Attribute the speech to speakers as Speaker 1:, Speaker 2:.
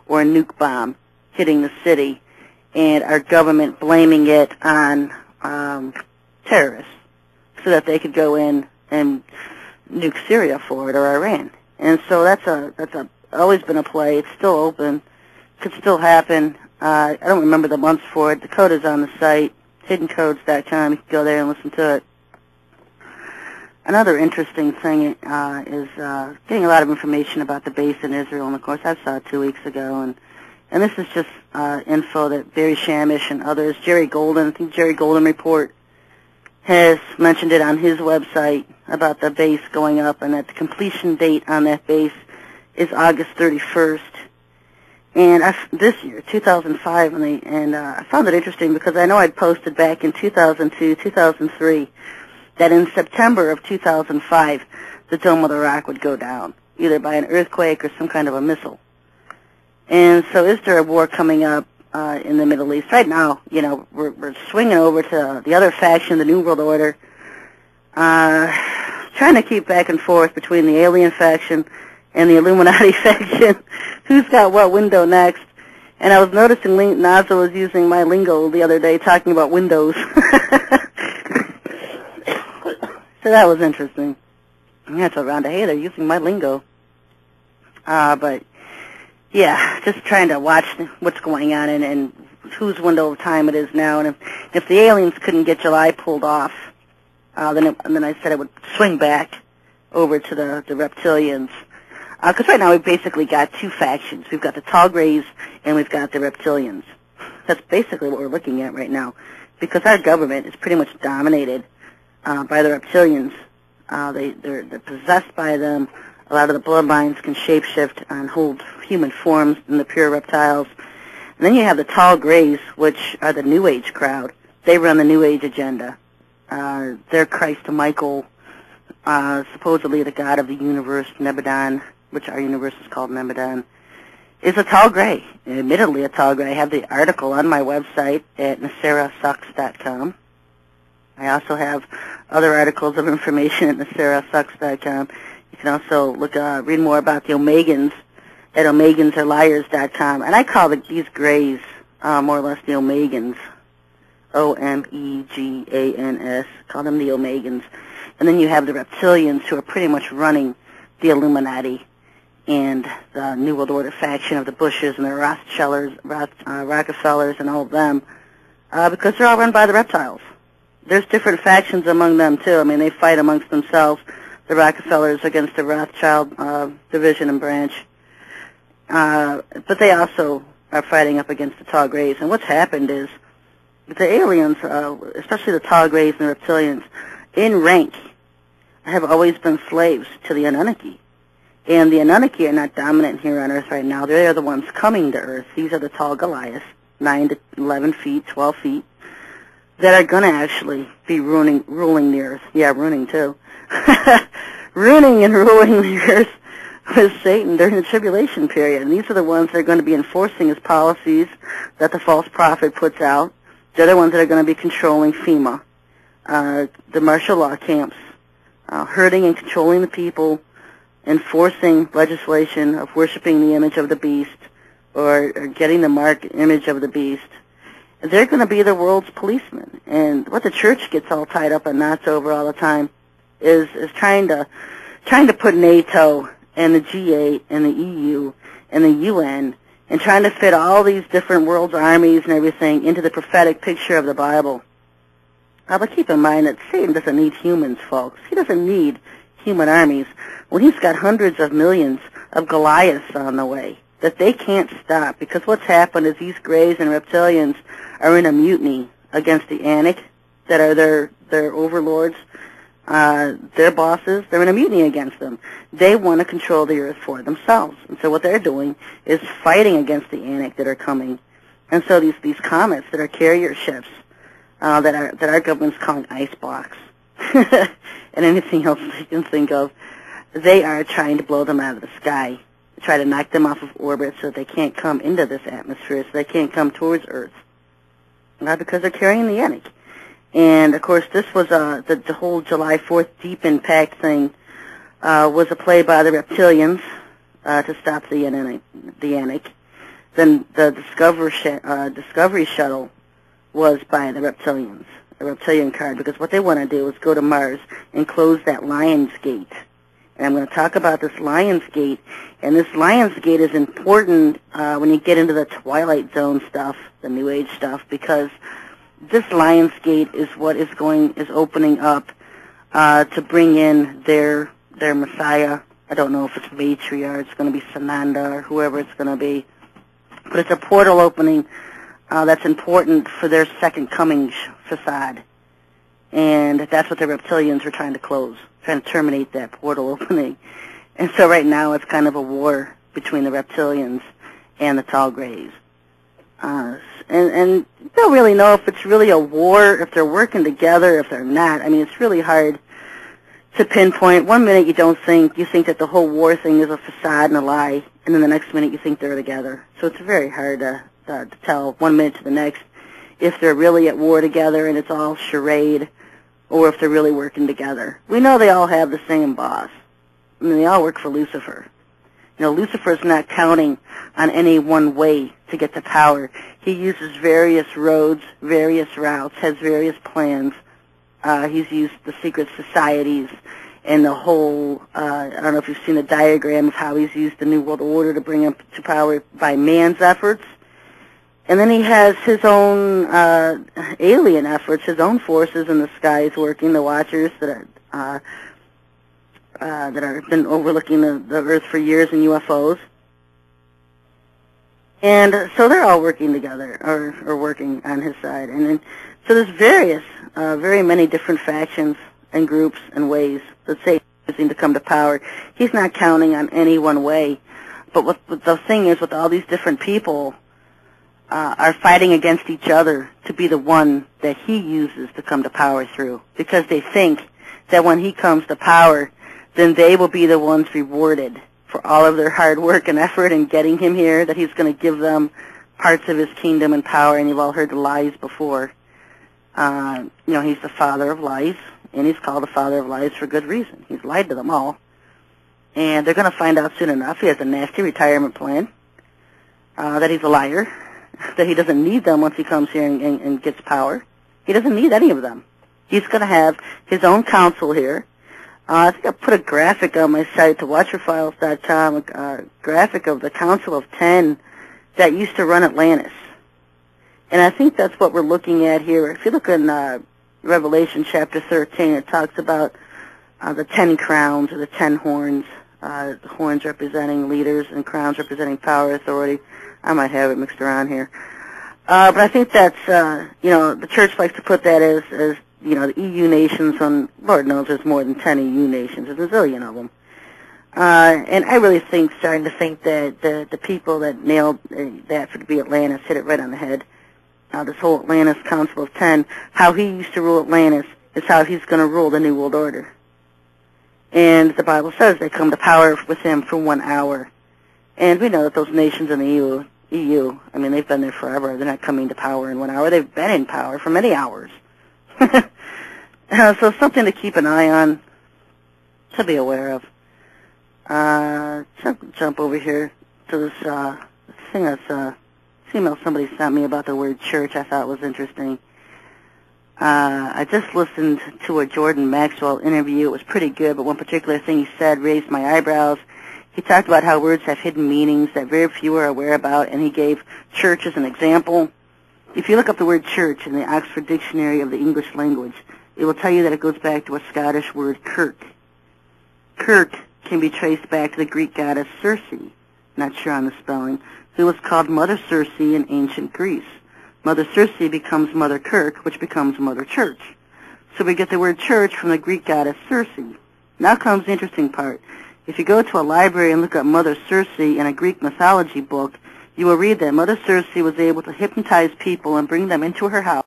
Speaker 1: or a nuke bomb hitting the city, and our government blaming it on terrorists so that they could go in and nuke Syria for it or Iran. And so that's always been a play. It's still open. Could still happen. I don't remember the months for it. The code is on the site, hiddencodes.com. You can go there and listen to it. Another interesting thing is getting a lot of information about the base in Israel, and of course I saw it 2 weeks ago, and this is just info that Barry Shamish and others, Jerry Golden, I think Jerry Golden Report, has mentioned it on his website about the base going up, and that the completion date on that base is August 31st. And this year, 2005, and I found it interesting because I know I'd posted back in 2002, 2003, that in September of 2005, the Dome of the Rock would go down, either by an earthquake or some kind of a missile. And so is there a war coming up in the Middle East? Right now, we're swinging over to the other faction, the New World Order, trying to keep back and forth between the alien faction and the Illuminati faction. Who's got what window next? And I was noticing Naza was using my lingo the other day, talking about windows. So that was interesting. Yeah, it's around. Hey, they're using my lingo. But yeah, just trying to watch what's going on and whose window of time it is now. And if the aliens couldn't get July pulled off, then I said I would swing back over to the reptilians. Because right now we've basically got two factions. We've got the tall grays and we've got the reptilians. That's basically what we're looking at right now. Because our government is pretty much dominated by the reptilians. They're possessed by them. A lot of the bloodlines can shapeshift and hold human forms in the pure reptiles. And then you have the tall grays, which are the New Age crowd. They run the New Age agenda. They're Christ Michael, supposedly the god of the universe, Nebadon, which our universe is called Nebadon, is a tall gray. Admittedly a tall gray. I have the article on my website at NaseraSucks.com. I also have other articles of information at NaseraSucks.com. You can also read more about the Omegans at OmegansAreLiars.com. And I call these grays more or less the Omegans. O-M-E-G-A-N-S. Call them the Omegans. And then you have the reptilians who are pretty much running the Illuminati and the New World Order faction of the Bushes and the Rockefellers and all of them, because they're all run by the reptiles. There's different factions among them, too. I mean, they fight amongst themselves, the Rockefellers against the Rothschild division and branch. But they also are fighting up against the tall grays. And what's happened is the aliens, especially the tall grays and the reptilians, in rank, have always been slaves to the Anunnaki. And the Anunnaki are not dominant here on Earth right now. They are the ones coming to Earth. These are the tall Goliaths, 9 to 11 feet, 12 feet, that are going to actually be ruling the Earth. Yeah, ruining too. Ruining and ruling the Earth with Satan during the tribulation period. And these are the ones that are going to be enforcing his policies that the false prophet puts out. They're the ones that are going to be controlling FEMA, the martial law camps, hurting and controlling the people, enforcing legislation of worshiping the image of the beast or getting the mark image of the beast. They're going to be the world's policemen. And what the church gets all tied up in knots over all the time is trying to put NATO and the G8 and the EU and the UN and trying to fit all these different world's armies and everything into the prophetic picture of the Bible. But keep in mind that Satan doesn't need humans, folks. He doesn't need human armies when he's got hundreds of millions of Goliaths on the way that they can't stop, because what's happened is these grays and reptilians are in a mutiny against the Anik, that are their overlords, their bosses. They're in a mutiny against them. They want to control the earth for themselves. And so what they're doing is fighting against the Anik that are coming. And so these comets that are carrier ships, that our government's calling icebox, and anything else they can think of, they are trying to blow them out of the sky, try to knock them off of orbit so that they can't come into this atmosphere, so they can't come towards Earth, because they're carrying the Anik. And, of course, this was the whole July 4th Deep Impact thing was a play by the reptilians to stop the Anik. then the Discovery shuttle was by the reptilians, a reptilian card, because what they want to do is go to Mars and close that Lion's Gate. And I'm going to talk about this Lion's Gate, and this Lion's Gate is important when you get into the Twilight Zone stuff, the New Age stuff, because this Lion's Gate is what is opening up to bring in their Messiah. I don't know if it's Maitri or it's going to be Sananda or whoever it's going to be, but it's a portal opening that's important for their second coming facade. And that's what the reptilians are trying to close, trying to terminate that portal opening. And so right now it's kind of a war between the reptilians and the tall grays. And you don't really know if it's really a war, if they're working together, if they're not. I mean, it's really hard to pinpoint. One minute you think that the whole war thing is a facade and a lie, and then the next minute you think they're together. So it's very hard to tell 1 minute to the next if they're really at war together and it's all charade, or if they're really working together. We know they all have the same boss. I mean, they all work for Lucifer. You know, Lucifer's not counting on any one way to get to power. He uses various roads, various routes, has various plans. He's used the secret societies and the whole, I don't know if you've seen the diagram of how he's used the New World Order to bring him to power by man's efforts. And then he has his own alien efforts, his own forces in the skies working, the Watchers that have been overlooking the Earth for years in UFOs. And so they're all working together, or working on his side. And then, so there's very many different factions and groups and ways that Satan is using to come to power. He's not counting on any one way. But what the thing is, with all these different people are fighting against each other to be the one that he uses to come to power through, because they think that when he comes to power, then they will be the ones rewarded for all of their hard work and effort in getting him here, that he's going to give them parts of his kingdom and power. And you've all heard the lies before. You know, he's the father of lies, and he's called the father of lies for good reason. He's lied to them all. And they're going to find out soon enough he has a nasty retirement plan, that he's a liar, that he doesn't need them once he comes here and gets power. He doesn't need any of them. He's going to have his own council here. I think I put a graphic on my site to watcherfiles.com, a graphic of the Council of 10 that used to run Atlantis. And I think that's what we're looking at here. If you look in Revelation chapter 13, it talks about the 10 crowns, or the 10 horns, the horns representing leaders and crowns representing power, authority. I might have it mixed around here. But I think that's, you know, the church likes to put that as you know, the EU nations, and Lord knows there's more than 10 EU nations. There's a zillion of them. And I really starting to think that the people that nailed that to be Atlantis hit it right on the head. This whole Atlantis Council of 10, how he used to rule Atlantis is how he's going to rule the New World Order. And the Bible says they come to power with him for 1 hour. And we know that those nations in the EU, I mean, they've been there forever. They're not coming to power in 1 hour. They've been in power for many hours. So something to keep an eye on, to be aware of. Jump over here to this thing that's email somebody sent me about the word church. I thought was interesting. I just listened to a Jordan Maxwell interview. It was pretty good, but one particular thing he said raised my eyebrows. He talked about how words have hidden meanings that very few are aware about, and he gave church as an example. If you look up the word church in the Oxford Dictionary of the English Language, it will tell you that it goes back to a Scottish word, kirk. Kirk can be traced back to the Greek goddess Circe, not sure on the spelling, who was called Mother Circe in ancient Greece. Mother Circe becomes Mother Kirk, which becomes Mother Church. So we get the word church from the Greek goddess Circe. Now comes the interesting part. If you go to a library and look up Mother Circe in a Greek mythology book, you will read that Mother Circe was able to hypnotize people and bring them into her house